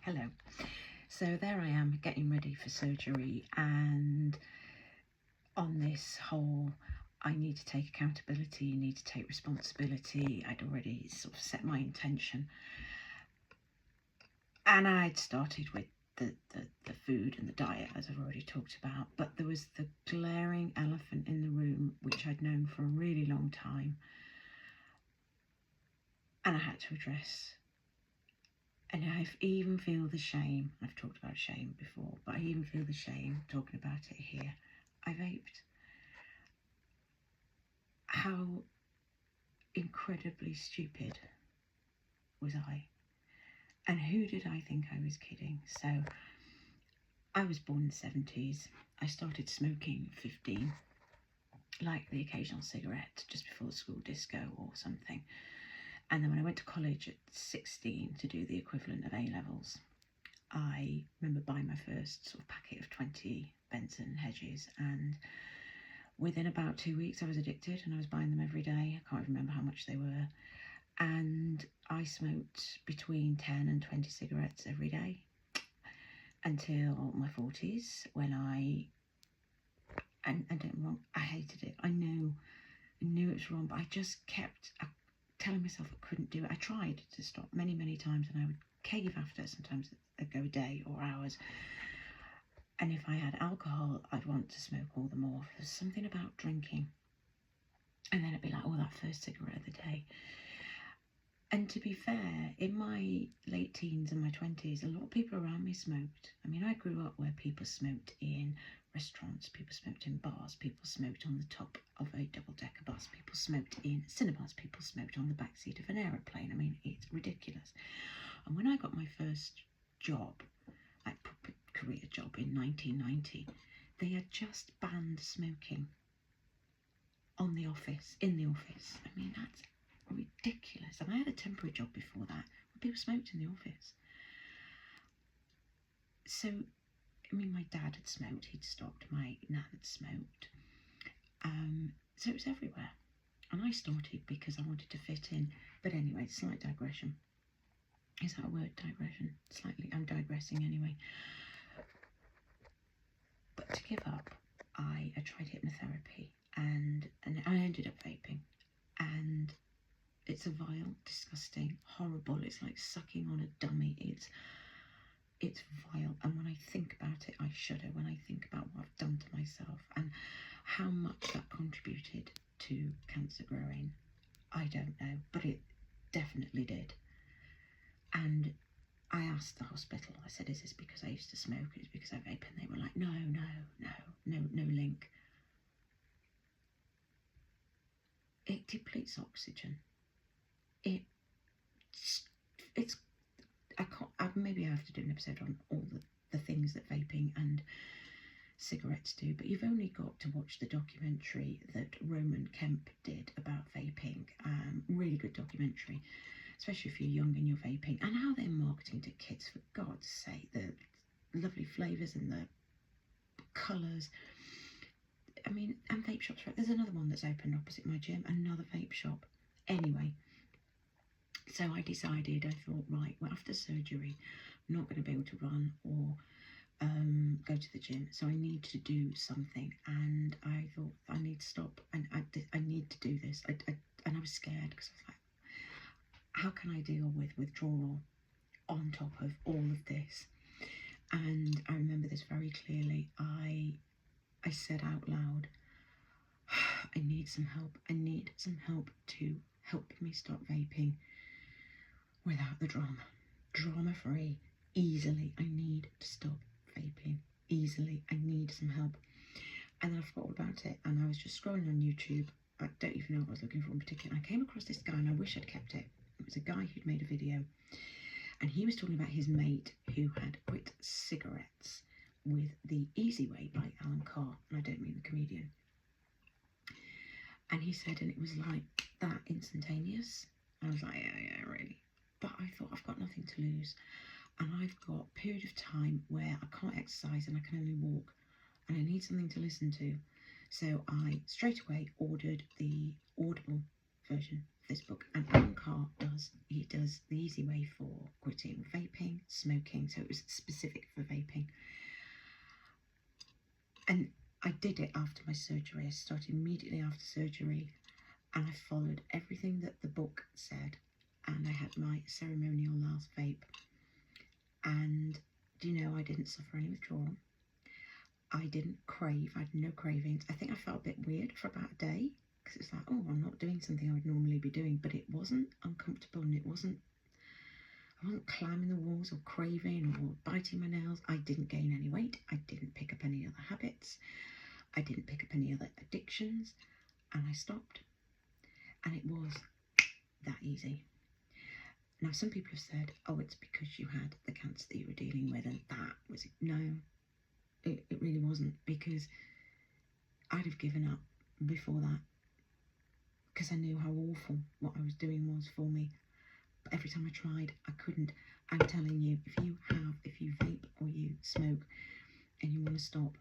Hello. So there I am getting ready for surgery, and on this whole I need to take accountability, need to take responsibility. I'd already sort of set my intention, and I'd started with the food and the diet, as I've already talked about, but there was the glaring elephant in the room which I'd known for a really long time, and I had to address. And I even feel the shame. I've talked about shame before, but I even feel the shame talking about it here. I vaped. How incredibly stupid was I? And who did I think I was kidding? So I was born in the 70s. I started smoking at 15, like the occasional cigarette just before school disco or something. And then when I went to college at 16 to do the equivalent of A-levels, I remember buying my first sort of packet of 20 Benson Hedges, and within about 2 weeks I was addicted, and I was buying them every day. I can't remember how much they were. And I smoked between 10 and 20 cigarettes every day until my 40s, when and don't get me wrong, I hated it. I knew it was wrong, but I just kept telling myself I couldn't do it. I tried to stop many times, and I would cave after. Sometimes it'd go a day or hours. And if I had alcohol, I'd want to smoke all the more. There's something about drinking. And then it'd be like, oh, that first cigarette of the day. And to be fair, in my late teens and my 20s, a lot of people around me smoked. I mean, I grew up where people smoked in restaurants, people smoked in bars, people smoked on the top of a double-decker bus, people smoked in cinemas, people smoked on the backseat of an aeroplane. I mean, it's ridiculous. And when I got my first job, like proper career job, in 1990, they had just banned smoking in the office. I mean, that's ridiculous. And I had a temporary job before that where people smoked in the office. So, I mean, my dad had smoked, he'd stopped, my nan had smoked. So it was everywhere. And I started because I wanted to fit in. But anyway, slight digression. Is that a word, digression? Slightly, I'm digressing anyway. But to give up, I tried hypnotherapy, and I ended up vaping. And it's a vile, disgusting, horrible. It's like sucking on a dummy. It's vile. And when I think about it, I shudder. When I think about what I've done to myself and how much that contributed to cancer growing, I don't know, but it definitely did. And I asked the hospital, I said, is this because I used to smoke? Is it because I vape? And they were like, no link. It depletes oxygen. Maybe I have to do an episode on all the things that vaping and cigarettes do, but you've only got to watch the documentary that Roman Kemp did about vaping. Really good documentary, especially if you're young and you're vaping, and how they're marketing to kids, for God's sake, the lovely flavours and the colours. I mean, and vape shops, right? There's another one that's opened opposite my gym, another vape shop. Anyway, so I decided, I thought, right, well, after surgery, I'm not going to be able to run or go to the gym, so I need to do something. And I thought, I need to stop, and I need to do this. And I was scared, because I was like, how can I deal with withdrawal on top of all of this? And I remember this very clearly. I said out loud, I need some help. I need some help to help me stop vaping without the drama. Drama-free, easily. I need to stop vaping easily. I need some help. And then I forgot all about it, and I was just scrolling on YouTube. I don't even know what I was looking for in particular. I came across this guy, and I wish I'd kept it. It was a guy who'd made a video, and he was talking about his mate who had quit cigarettes with the Easy Way by Carr, and I don't mean the comedian. And he said, and it was like that, instantaneous. I was like, yeah, really. But I thought, I've got nothing to lose, and I've got a period of time where I can't exercise and I can only walk, and I need something to listen to. So I straight away ordered the Audible version this book, and Alan Carr does the easy way for quitting vaping, smoking, so it was specific for vaping. And I did it after my surgery. I started immediately after surgery, and I followed everything that the book said, and I had my ceremonial last vape. And do you know, I didn't suffer any withdrawal. I didn't crave. I had no cravings. I think I felt a bit weird for about a day, because it's like, oh, I'm not doing something I would normally be doing, but it wasn't uncomfortable, and I wasn't climbing the walls or craving or biting my nails. I didn't gain any weight. I didn't pick up any other habits. I didn't pick up any other addictions, and I stopped. And it was that easy. Now, some people have said, oh, it's because you had the cancer that you were dealing with, and that was it. No, it really wasn't, because I'd have given up before that, because I knew how awful what I was doing was for me. But every time I tried, I couldn't. I'm telling you, if you vape or you smoke and you want to stop,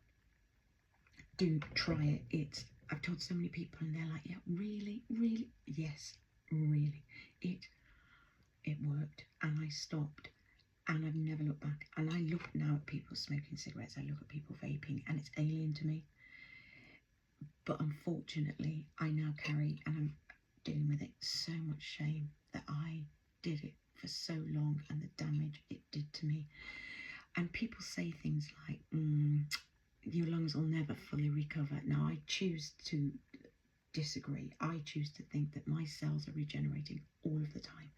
do try it. I've told so many people, and they're like, yeah, really, really? Yes, really. It worked, and I stopped, and I've never looked back. And I look now at people smoking cigarettes, I look at people vaping, and it's alien to me. But unfortunately, I now carry, and I'm dealing with it, so much shame that I did it for so long and the damage it did to me. And people say things like, your lungs will never fully recover. Now, I choose to disagree. I choose to think that my cells are regenerating all of the time.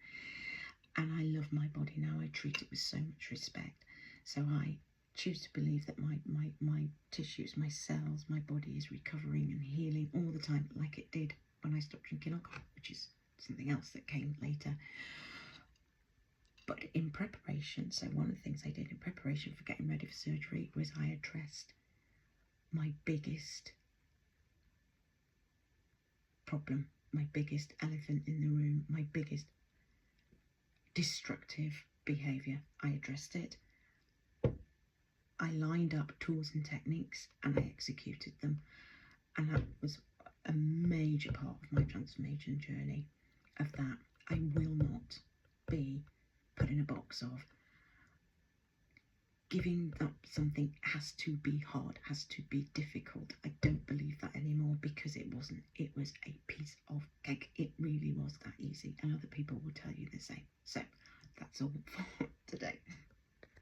And I love my body now. I treat it with so much respect. So I choose to believe that my tissues, my cells, my body is recovering and healing all the time, like it did when I stopped drinking alcohol, which is something else that came later. But in preparation, so one of the things I did in preparation for getting ready for surgery was I addressed my biggest problem, my biggest elephant in the room, my biggest destructive behaviour. I addressed it. I lined up tools and techniques, and I executed them. And that was a major part of my transformation journey, of that I will not be put in a box of giving up something has to be hard, has to be difficult. I don't believe that anymore, because it wasn't. It was a piece of cake. It really was that easy, and other people will tell you the same. So that's all for today.